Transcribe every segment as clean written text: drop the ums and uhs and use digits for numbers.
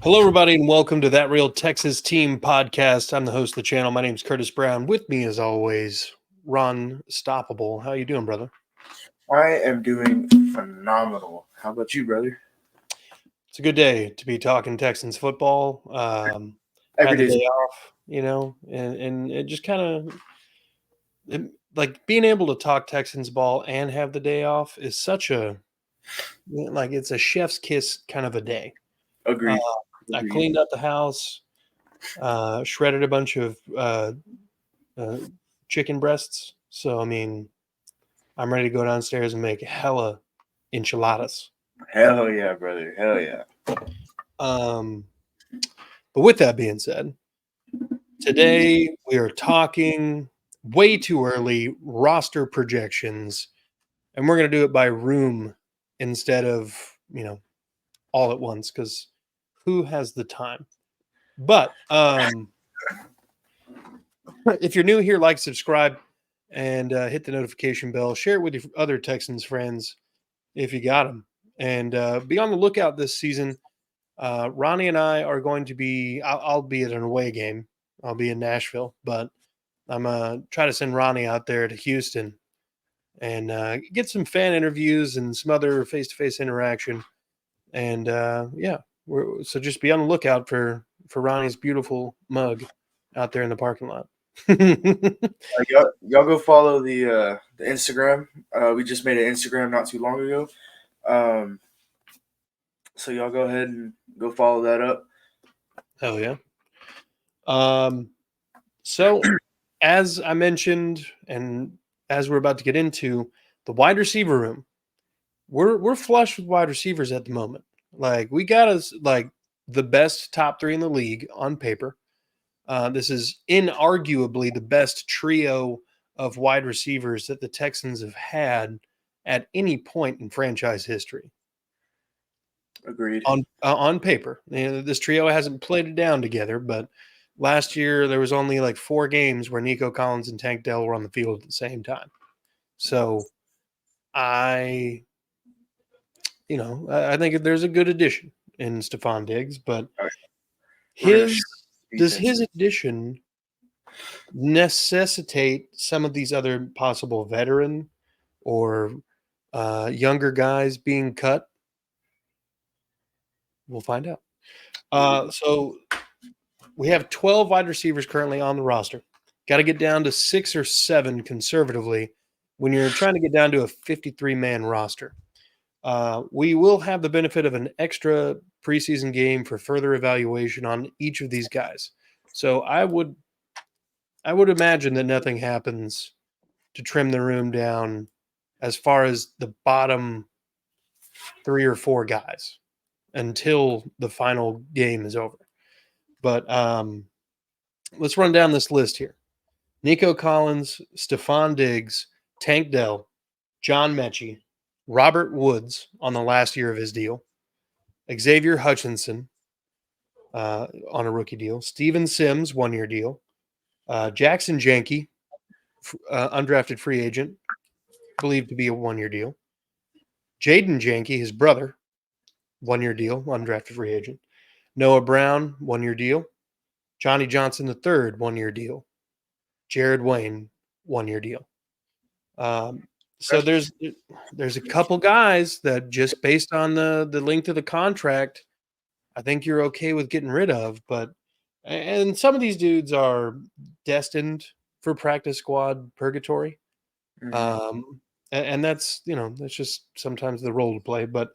Hello, everybody, and welcome to That Real Texas Team podcast. I'm the host of the channel. My name is Curtis Brown. With me, as always, Ron Stoppable. How you doing, brother? I am doing phenomenal. How about you, brother? It's a good day to be talking Texans football. Every Had the day's day off, and it just kind of like being able to talk Texans ball and have the day off is such a it's a chef's kiss kind of a day. agreed. I Agreed. cleaned up the house, shredded a bunch of chicken breasts. So, I mean, I'm ready to go downstairs and make hella enchiladas. Hell yeah, brother. Hell yeah. But with that being said, today we are talking way too early roster projections, and we're going to do it by room instead of, all at once, because who has the time? But if you're new here, like, subscribe, and hit the notification bell. Share it with your other Texans friends if you got them. And be on the lookout this season. Ronnie and I are going to be, I'll be at an away game. I'll be in Nashville, but I'm try to send Ronnie out there to Houston and get some fan interviews and some other face-to-face interaction. And so just be on the lookout for Ronnie's beautiful mug out there in the parking lot. Y'all go follow the Instagram. We just made an Instagram not too long ago. So y'all go ahead and go follow that up. Hell yeah. So as I mentioned, and as we're about to get into the wide receiver room, we're flush with wide receivers at the moment. Like, we got us like the best top three in the league on paper. This is inarguably the best trio of wide receivers that the Texans have had at any point in franchise history. Agreed. On paper, this trio hasn't played it down together, but last year there was only like 4 games where Nico Collins and Tank Dell were on the field at the same time. So I think there's a good addition in Stephon Diggs, but does his addition necessitate some of these other possible veteran or younger guys being cut? We'll find out. So we have 12 wide receivers currently on the roster. Got to get down to 6 or 7 conservatively when you're trying to get down to a 53-man roster. We will have the benefit of an extra preseason game for further evaluation on each of these guys. So I would imagine that nothing happens to trim the room down as far as the bottom 3 or 4 guys until the final game is over. But let's run down this list here. Nico Collins, Stephon Diggs, Tank Dell, John Mechie, Robert Woods on the last year of his deal, Xavier Hutchinson on a rookie deal, Steven Sims, 1-year deal, Jackson Janke, undrafted free agent, believed to be a 1-year deal, Jaden Janke, his brother, 1-year deal, undrafted free agent, Noah Brown, 1-year deal, Johnny Johnson III, 1-year deal, Jared Wayne, 1-year deal. So there's a couple guys that, just based on the length of the contract, I think you're okay with getting rid of. And some of these dudes are destined for practice squad purgatory. Mm-hmm. And that's just sometimes the role to play. But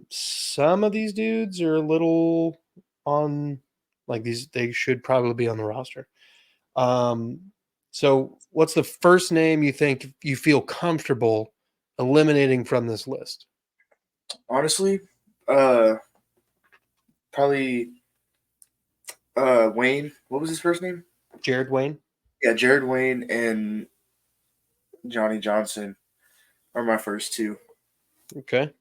some of these dudes are a little on, like, they should probably be on the roster. So what's the first name you think you feel comfortable eliminating from this list? Honestly, probably Wayne. What was his first name? Jared Wayne? Yeah, Jared Wayne and Johnny Johnson are my first 2. Okay.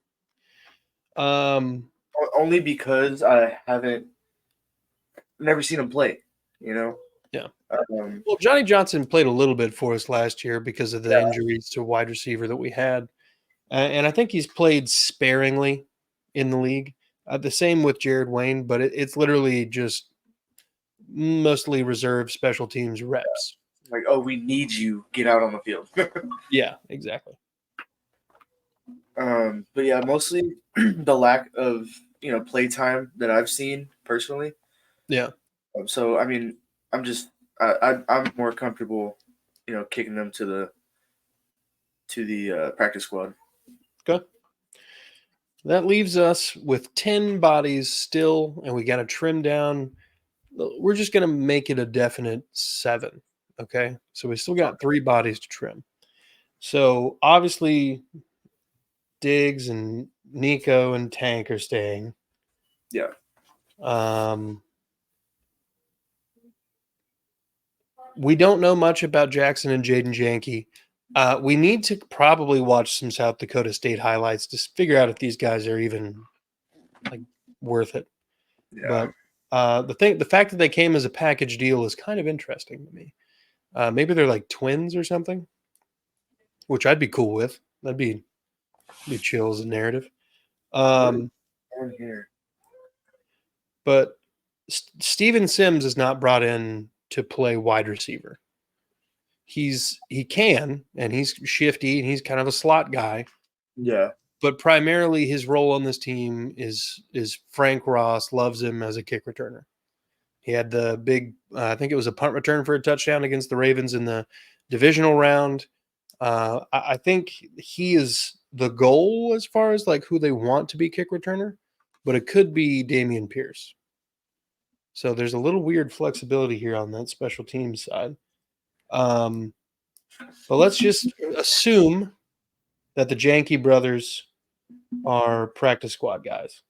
Only because I never seen him play, Yeah. Well, Johnny Johnson played a little bit for us last year because of the injuries to wide receiver that we had. And I think he's played sparingly in the league. The same with Jared Wayne, but it's literally just mostly reserve special teams reps. Like, oh, we need you. Get out on the field. Yeah, exactly. But yeah, mostly the lack of play time that I've seen personally. Yeah. So I mean, I'm more comfortable, kicking them to the practice squad. Good. That leaves us with 10 bodies still, and we got to trim down. We're just going to make it a definite 7. Okay. So we still got 3 bodies to trim. So obviously, Diggs and Nico and Tank are staying. Yeah. We don't know much about Jackson and Jaden Janke. We need to probably watch some South Dakota State highlights to figure out if these guys are even like worth it. Yeah. But the fact that they came as a package deal is kind of interesting to me. Maybe they're like twins or something, which I'd be cool with. That'd be chill as a narrative. On here. But Steven Sims is not brought in to play wide receiver. He can, and he's shifty, and he's kind of a slot guy. Yeah. But primarily his role on this team is Frank Ross loves him as a kick returner. He had the big, I think it was a punt return for a touchdown against the Ravens in the divisional round. I think he is the goal as far as like who they want to be kick returner, but it could be Dameon Pierce. So there's a little weird flexibility here on that special teams side. But let's just assume that the Janke brothers are practice squad guys.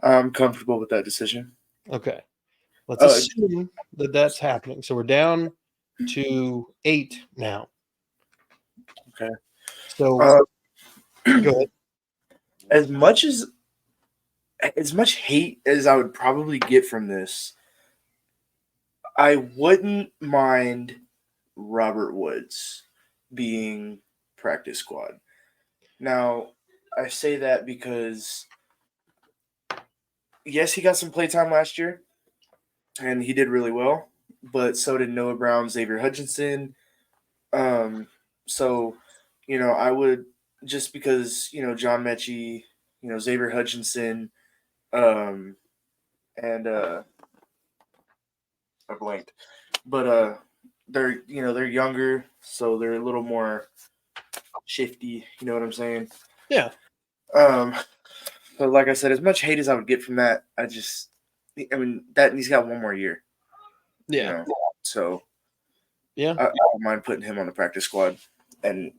I'm comfortable with that decision. Okay. Let's assume that that's happening. So we're down to 8 now. Okay. So go ahead. As much hate as I would probably get from this, I wouldn't mind Robert Woods being practice squad. Now, I say that because yes, he got some playtime last year, and he did really well. But so did Noah Brown, Xavier Hutchinson. So, I would just because John Mechie, Xavier Hutchinson, and I blanked, but they're younger, so they're a little more shifty. You know what I'm saying? Yeah. But like I said, as much hate as I would get from that, that he's got one more year. Yeah. So yeah, I don't mind putting him on the practice squad, and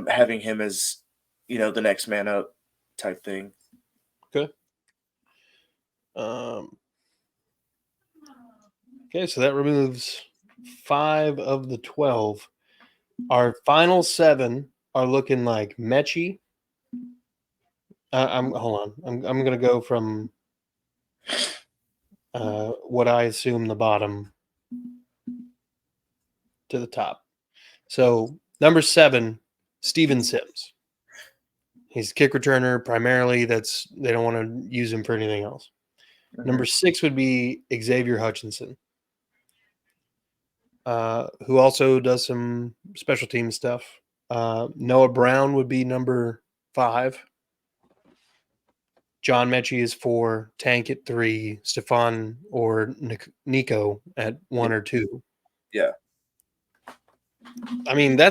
having him as the next man up type thing. Okay. Okay, so that removes 5 of the 12. Our final 7 are looking like Mechie. Hold on. I'm going to go from what I assume the bottom to the top. So number 7, Steven Sims. He's a kick returner primarily. They don't want to use him for anything else. Mm-hmm. Number 6 would be Xavier Hutchinson, who also does some special team stuff. Noah Brown would be number 5. John Mechie is 4, Tank at 3, Stefan or Nico at 1 or 2. Yeah. I mean, I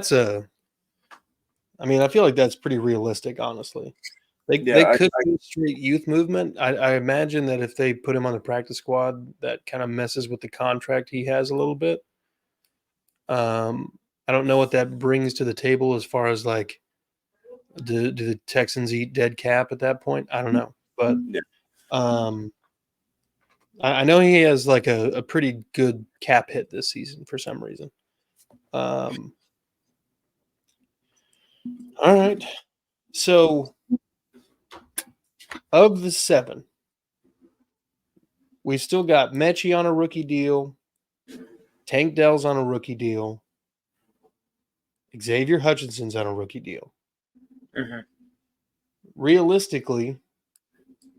feel like that's pretty realistic, honestly. They could do straight youth movement. I imagine that if they put him on the practice squad, that kind of messes with the contract he has a little bit. I don't know what that brings to the table as far as like, do the Texans eat dead cap at that point? I don't know. But I know he has like a pretty good cap hit this season for some reason. All right. So of the 7, we still got Mechie on a rookie deal. Tank Dell's on a rookie deal. Xavier Hutchinson's on a rookie deal. Mm-hmm. Realistically,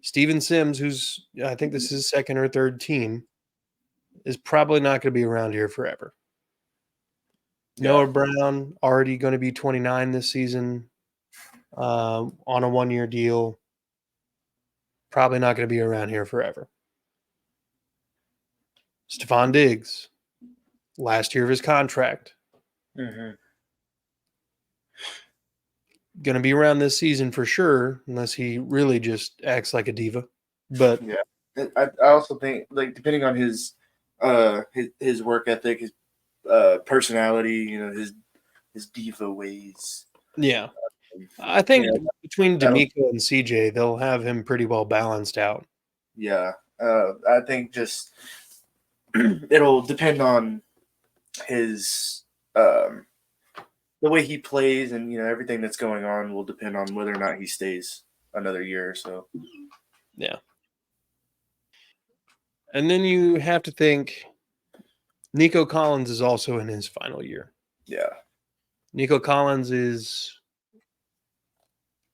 Steven Sims, who's I think this is his second or third team, is probably not going to be around here forever. Noah Brown, already going to be 29 this season, on a 1-year deal. Probably not going to be around here forever. Stephon Diggs, last year of his contract. Mm-hmm. Going to be around this season for sure, unless he really just acts like a diva. But yeah, I also think like depending on his work ethic, his personality, his diva ways. yeah, I think Yeah, between D'Amico and CJ, they'll have him pretty well balanced out. Yeah, I think just it'll depend on his the way he plays, and everything that's going on will depend on whether or not he stays another year or so. Yeah. And then you have to think Nico Collins is also in his final year. Yeah. Nico Collins is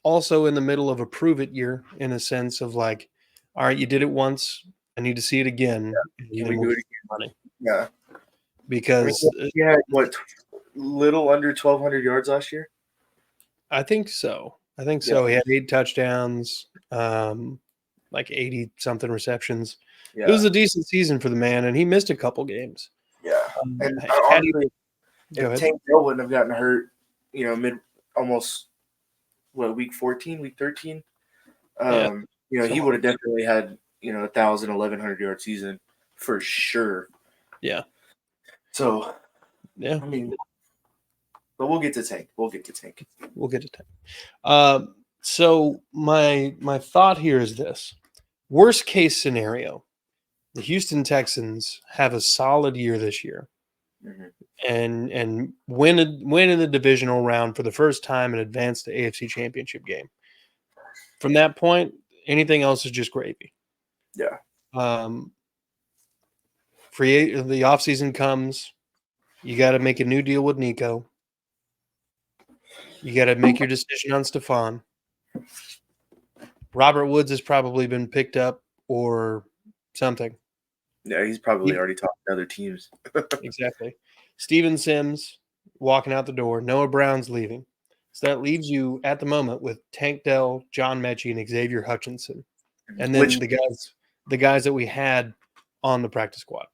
also in the middle of a prove it year in a sense of like, all right, you did it once. I need to see it again. Can we we'll do it get again? money. Yeah. Because he had little under 1,200 yards last year. I think so. He had 8 touchdowns, like 80 something receptions. Yeah. It was a decent season for the man, and he missed a couple games. Yeah. And honestly, if Tank Dell wouldn't have gotten hurt, almost week 14, week 13, he would have definitely had 1,000, 1,100 yard season for sure. Yeah. So yeah, I mean, but we'll get to Tank. We'll get to Tank. So my thought here is this: worst case scenario, the Houston Texans have a solid year this year, and win in the divisional round for the first time and advance the AFC Championship game. From that point, anything else is just gravy. Yeah. The offseason comes. You got to make a new deal with Nico. You got to make your decision on Stephon. Robert Woods has probably been picked up or something. Yeah, he's probably already talked to other teams. Exactly. Steven Sims walking out the door. Noah Brown's leaving. So that leaves you at the moment with Tank Dell, John Mechie, and Xavier Hutchinson. And then the guys that we had on the practice squad.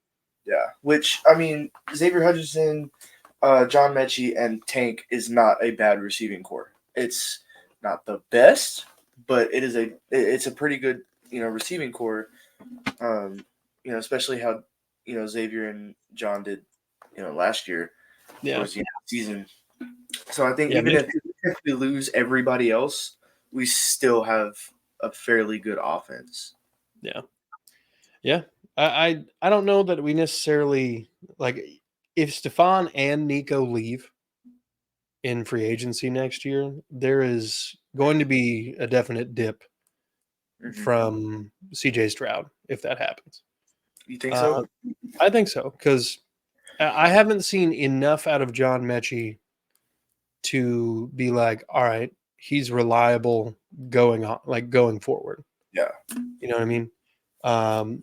Yeah, which, I mean, Xavier Hutchinson, John Mechie, and Tank is not a bad receiving core. It's not the best, but it's a pretty good, receiving core. Especially how, Xavier and John did, last year towards the end of the season. So I think even if we lose everybody else, we still have a fairly good offense. Yeah. Yeah. I don't know that we necessarily like if Stephon and Nico leave in free agency next year, there is going to be a definite dip from CJ Stroud if that happens. You think so? I think so, because I haven't seen enough out of John Mechie to be like, all right, he's reliable going forward. Yeah. You know what I mean?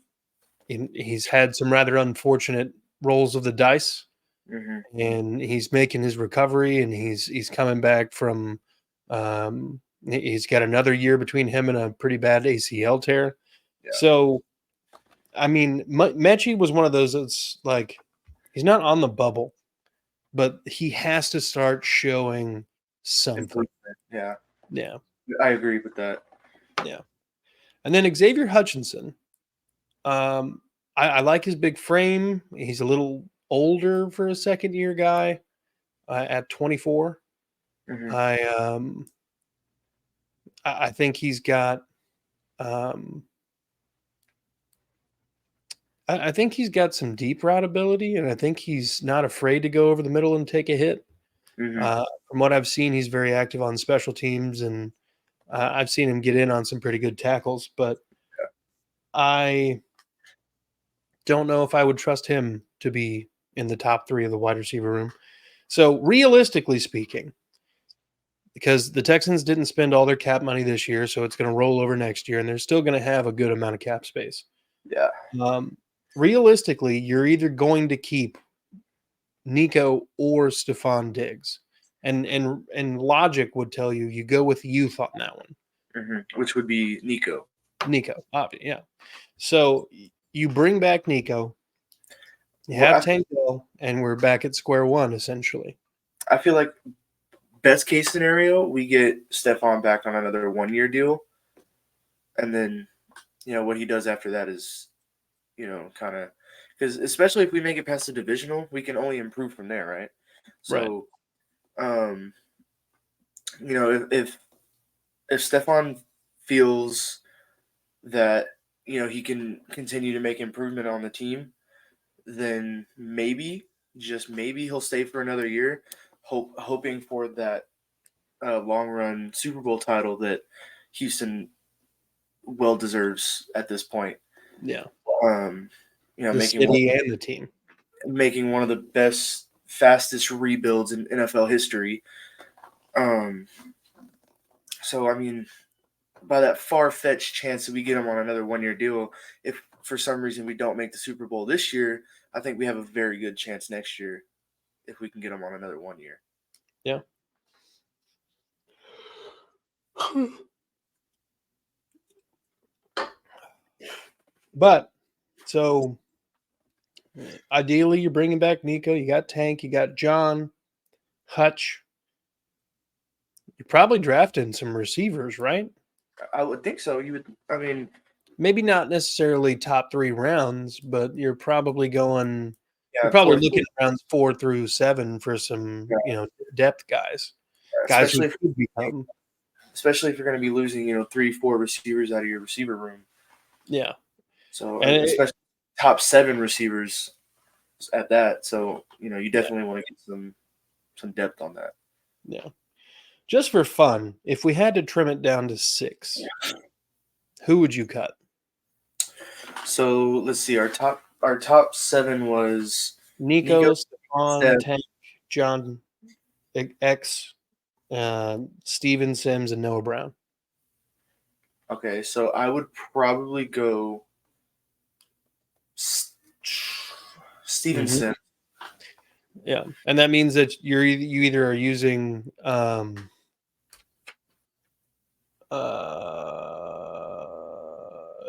He's had some rather unfortunate rolls of the dice, and he's making his recovery, and he's coming back from. He's got another year between him and a pretty bad ACL tear. Yeah. So, I mean, Mechie was one of those that's like he's not on the bubble, but he has to start showing something. Yeah. Yeah. I agree with that. Yeah. And then Xavier Hutchinson. I like his big frame. He's a little older for a second year guy at 24. I think he's got I think he's got some deep route ability, and I think he's not afraid to go over the middle and take a hit. From what I've seen, he's very active on special teams, and I've seen him get in on some pretty good tackles, but I don't know if I would trust him to be in the top 3 of the wide receiver room. So realistically speaking, because the Texans didn't spend all their cap money this year, so it's going to roll over next year, and they're still going to have a good amount of cap space. Yeah. Realistically, you're either going to keep Nico or Stephon Diggs, and logic would tell you go with youth on that one. Which would be Nico. Nico, obviously, yeah. So you bring back Nico, you have Tank Dell, and we're back at square one essentially. I feel like best case scenario, we get Stephon back on another 1-year deal, and then what he does after that is kind of, because especially if we make it past the divisional, we can only improve from there, right? So, if Stephon feels that he can continue to make improvement on the team, then maybe, just maybe, he'll stay for another year, hoping for that long run Super Bowl title that Houston well deserves at this point. Yeah. The making city and the team, making one of the best, fastest rebuilds in NFL history. So I mean, by that far-fetched chance that we get him on another 1-year deal, if for some reason we don't make the Super Bowl this year, I think we have a very good chance next year if we can get him on another 1 year. Yeah. But so ideally, you're bringing back Nico. You got Tank. You got John, Hutch. You're probably drafting some receivers, right? I would think so. You would. I mean, maybe not necessarily top 3 rounds, but you're probably going. Yeah, you're probably looking at rounds 4 through 7 for some, depth guys. Guys especially who could become. Especially if you're going to be losing, 3-4 receivers out of your receiver room. Yeah. So, and especially top 7 receivers at that. So, you definitely want to get some depth on that. Yeah. Just for fun, if we had to trim it down to 6, who would you cut? So let's see. Our top 7 was Nico, Stephon, Tank, John, X, Steven Sims, and Noah Brown. Okay, so I would probably go Steven Sims. Yeah, and that means that you either are using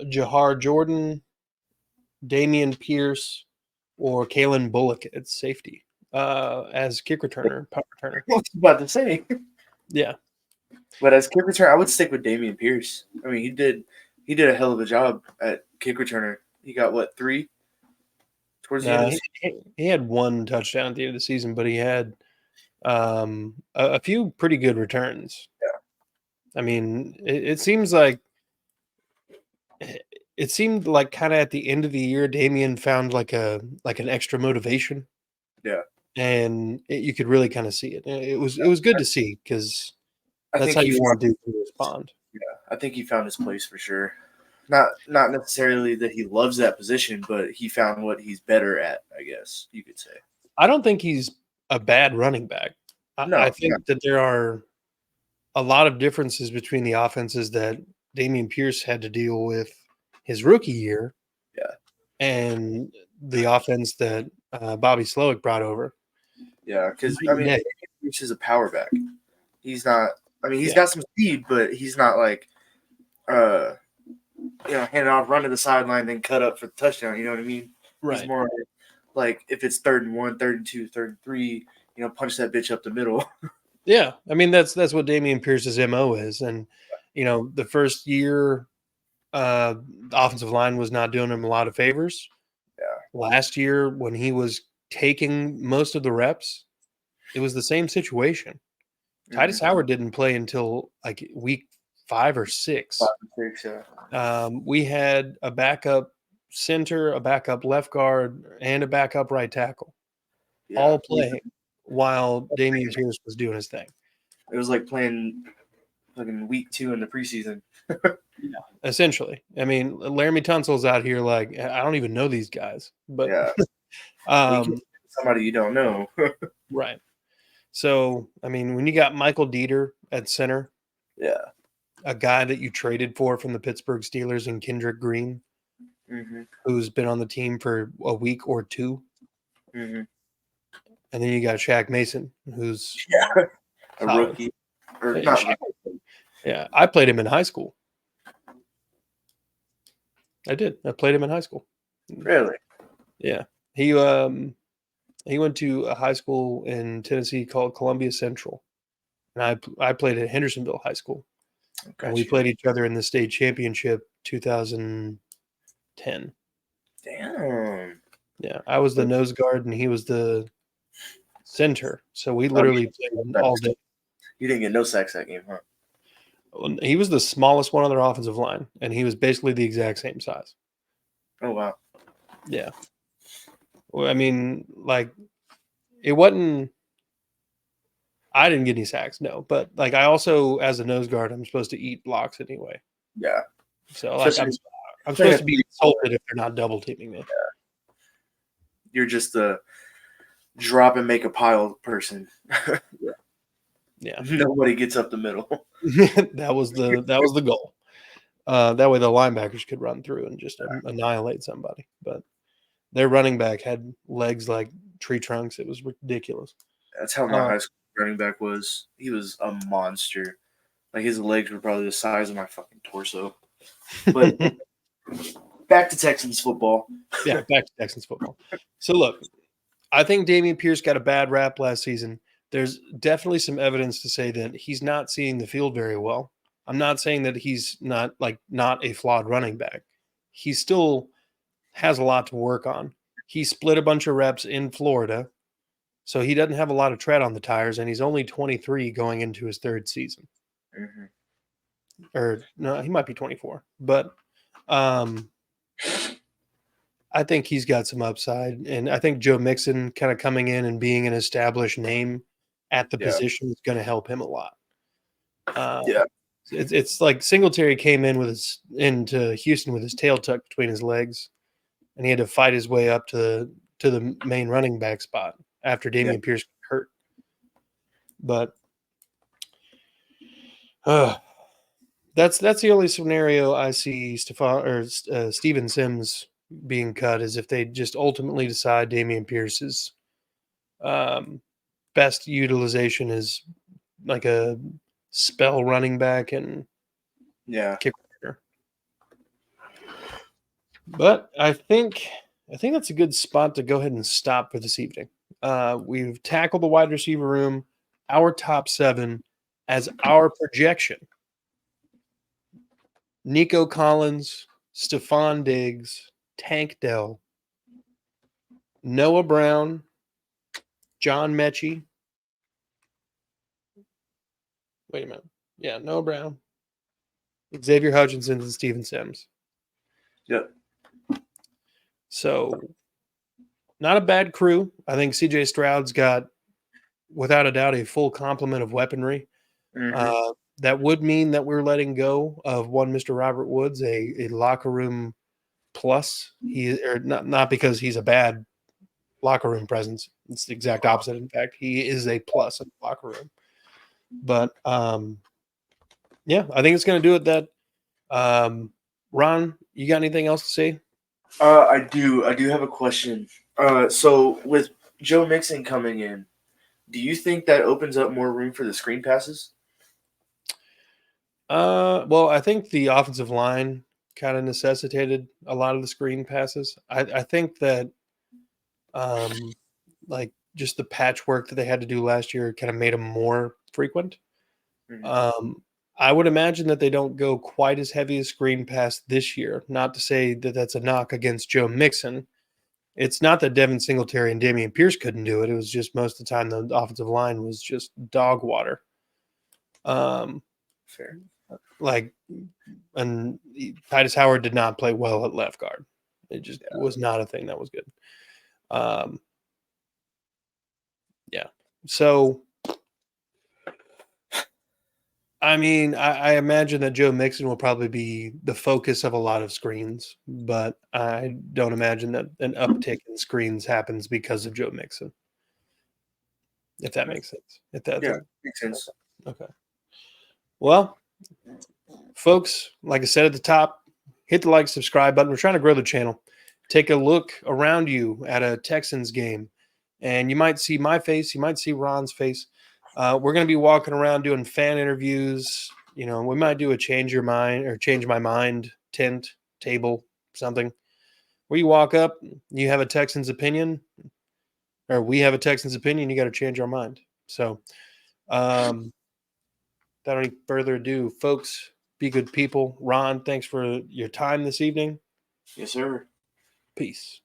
Jahar Jordan, Damian Pierce, or Kalen Bullock at safety as kick returner, punt returner. I was about to say. Yeah. But as kick returner, I would stick with Damian Pierce. I mean, he did a hell of a job at kick returner. He got 3 towards the end. He had 1 touchdown at the end of the season, but he had a few pretty good returns. Yeah. I mean, it seems like kind of at the end of the year, Damian found like an extra motivation. Yeah. And you could really kind of see it. It was good to see because that's how you want to respond. Yeah, I think he found his place for sure. Not necessarily that he loves that position, but he found what he's better at, I guess you could say. I don't think he's a bad running back. I think that there are a lot of differences between the offenses that Damian Pierce had to deal with his rookie year, and the offense that Bobby Slowick brought over. Yeah, because Damian Pierce is a power back. He's not. I mean, he's got some speed, but he's not like, hand it off, run to the sideline, then cut up for the touchdown. You know what I mean? Right. He's more like if it's 3rd and 1, 3rd and 2, 3rd and 3, punch that bitch up the middle. Yeah, I mean that's what Damian Pierce's MO is, and the first year, the offensive line was not doing him a lot of favors. Yeah. Last year, when he was taking most of the reps, it was the same situation. Titus Howard didn't play until like week 5 or 6. 5 or 6, yeah. We had a backup center, a backup left guard, and a backup right tackle, all playing while Damian Pierce was doing his thing. It was like playing fucking week 2 in the preseason. Yeah, essentially. I mean, Laramie Tunsil's out here like, I don't even know these guys, but somebody you don't know. Right. So, I mean, when you got Michael Dieter at center, Yeah. a guy that you traded for from the Pittsburgh Steelers and Kendrick Green, Mm-hmm. who's been on the team for a week or two. Mm-hmm. And then you got Shaq Mason, who's Yeah. A solid. rookie. Or Yeah, not Shaq- rookie. yeah, I played him in high school. I did. I played him in high school. Really? Yeah. He went to a high school in Tennessee called Columbia Central. And I played at Hendersonville High School. And we Gotcha. played each other in the state championship 2010. Damn. Yeah. I was the nose guard and he was the center. So we Oh, literally played all day. You didn't get no sacks that game, huh? He was the smallest one on their offensive line, and he was basically the exact same size. Oh wow. Yeah. Well, I mean, like, it wasn't. I didn't get any sacks, no, but like I also, as a nose guard, I'm supposed to eat blocks anyway. Yeah. So like I'm supposed to be insulted if they're not double teaming me. You're just a drop and make a pile person. Yeah. Nobody gets up the middle. that was the goal. That way the linebackers could run through and just annihilate somebody. But their running back had legs like tree trunks. It was ridiculous. That's how my high school running back was. He was a monster. Like his legs were probably the size of my fucking torso. But back to Texans football. Yeah, back to Texans football. So look, I think Dameon Pierce got a bad rap last season. There's definitely some evidence to say that he's not seeing the field very well. I'm not saying that he's not a flawed running back. He still has a lot to work on. He split a bunch of reps in Florida, so he doesn't have a lot of tread on the tires, and he's only 23 going into his third season. Mm-hmm. Or no, he might be 24, but I think he's got some upside, and I think Joe Mixon kind of coming in and being an established name at the position is going to help him a lot. It's like Singletary came into Houston with his tail tucked between his legs, and he had to fight his way up to the main running back spot after Dameon Pierce got hurt. But that's the only scenario I see Steven Sims being cut is if they just ultimately decide Dameon Pierce's best utilization is like a spell running back and kick returner. But I think that's a good spot to go ahead and stop for this evening. We've tackled the wide receiver room, our top 7 as our projection. Nico Collins, Stephon Diggs, Tank Dell, Noah Brown, John Mechie. Wait a minute. Yeah, Noah Brown, Xavier Hutchinson, and Steven Sims. Yep. So, not a bad crew. I think CJ Stroud's got, without a doubt, a full complement of weaponry. Mm-hmm. That would mean that we're letting go of one Mr. Robert Woods, a locker room plus. Not because he's a bad locker room presence. It's the exact opposite. In fact, he is a plus in the locker room. But yeah, I think it's going to do it. That Ron, you got anything else to say? I do have a question. So with Joe Mixon coming in, do you think that opens up more room for the screen passes? Well, I think the offensive line kind of necessitated a lot of the screen passes. I think that like just the patchwork that they had to do last year kind of made them more frequent. Mm-hmm. I would imagine that they don't go quite as heavy as screen pass this year. Not to say that that's a knock against Joe Mixon. It's not that Devin Singletary and Dameon Pierce couldn't do it. It was just most of the time the offensive line was just dog water. Fair. And Titus Howard did not play well at left guard. It just was not a thing that was good. Yeah. So, I mean, I imagine that Joe Mixon will probably be the focus of a lot of screens, but I don't imagine that an uptick in screens happens because of Joe Mixon. if that makes sense. If that Yeah, makes sense. okay. Well, folks, like I said at the top, hit the like, subscribe button. We're trying to grow the channel. Take a look around you at a Texans game, and you might see my face. You might see Ron's face. We're going to be walking around doing fan interviews. You know, we might do a change your mind or change my mind tent, table, something. Where you walk up, you have a Texans opinion, or we have a Texans opinion, you got to change our mind. So, without any further ado, folks, be good people. Ron, thanks for your time this evening. Yes, sir. Peace.